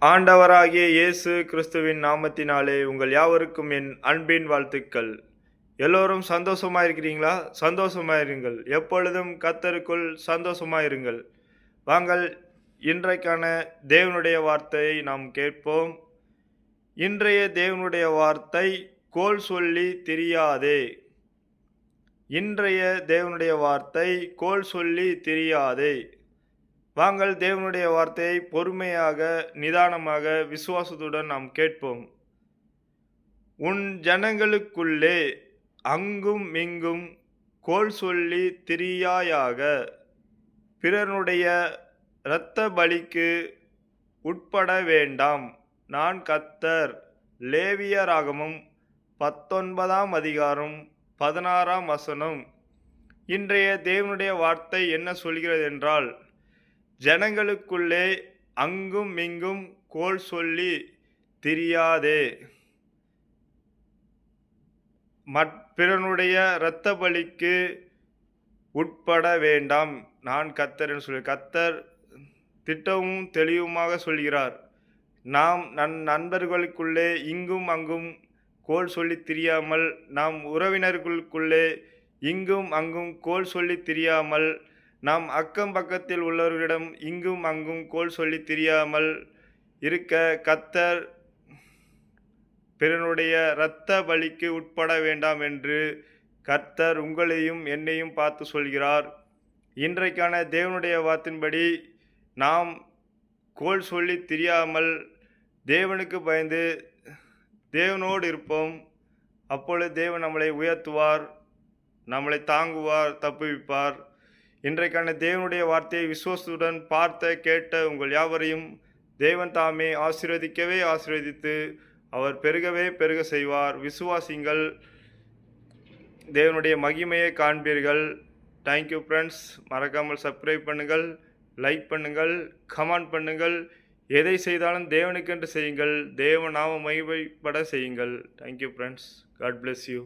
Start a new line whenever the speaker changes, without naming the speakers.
ஆண்டவராகிய இயேசு கிறிஸ்துவின் நாமத்தினாலே உங்கள் யாவருக்கும் என் அன்பின் வாழ்த்துக்கள். எல்லோரும் சந்தோஷமாயிருக்கிறீங்களா? சந்தோஷமாயிருங்கள். எப்பொழுதும் கர்த்தருக்குள் சந்தோஷமாயிருங்கள். வாங்கள் இன்றைக்கான தேவனுடைய வார்த்தையை நாம் கேட்போம். இன்றைய தேவனுடைய வார்த்தை, கோல் சொல்லி திரியாதே. இன்றைய தேவனுடைய வார்த்தை, கோல் சொல்லி திரியாதே. வாங்கள் தேவனுடைய வார்த்தையை பொறுமையாக, நிதானமாக, விசுவாசத்துடன் நாம் கேட்போம். உன் ஜனங்களுக்குள்ளே அங்கும் இங்கும் கோல் சொல்லி திரியாயாக. பிறனுடைய இரத்த பலிக்கு உட்பட வேண்டாம். நான் கர்த்தர். லேவியராகமம் 19ஆம் அதிகாரம் 16ஆம் வசனம். இன்றைய தேவனுடைய வார்த்தை என்ன சொல்கிறது என்றால், ஜனங்களுக்குள்ளே அங்கும் இங்கும் கோல் சொல்லி திரியாதே. பிறனுடைய இரத்த பலிக்கு உட்பட வேண்டாம். நான் கர்த்தர் என்று சொல்லி கர்த்தர் திட்டமும் தெளிவுமாக சொல்கிறார். நாம் நண்பர்களுக்குள்ளே இங்கும் அங்கும் கோல் சொல்லி திரியாமல், நாம் உறவினர்களுக்குள்ளே இங்கும் அங்கும் கோல் சொல்லி திரியாமல், நாம் அக்கம் பக்கத்தில் உள்ளவர்களிடம் இங்கும் அங்கும் கோல் சொல்லி திரியாமல் இருக்க கர்த்தர் பிறனுடைய இரத்த பலிக்கு உட்பட வேண்டாம் என்று கர்த்தர் உங்களையும் என்னையும் பார்த்து சொல்கிறார். இன்றைக்கான தேவனுடைய வார்த்தையின்படி நாம் கோல் சொல்லி திரியாமல் தேவனுக்கு பயந்து தேவனோடு இருப்போம். அப்பொழுது தேவன் நம்மளை உயர்த்துவார், நம்மளை தாங்குவார், தப்புவிப்பார். இன்றைக்கான தேவனுடைய வார்த்தையை விசுவாசத்துடன் பார்த்த கேட்ட உங்கள் யாவரையும் தேவன் தாமே ஆசீர்வதிக்கவே ஆசீர்வதித்து அவர் பெருகவே பெருக செய்வார். விசுவாசிங்கள், தேவனுடைய மகிமையை காண்பீர்கள். Thank you friends. மறக்காமல் சப்ஸ்கிரைப் பண்ணுங்கள், லைக் பண்ணுங்கள், கமெண்ட் பண்ணுங்கள். எதை செய்தாலும் தேவனுக்கென்று செய்யுங்கள். தேவ நாம மகிமைப்பட செய்யுங்கள். Thank you friends. God bless you.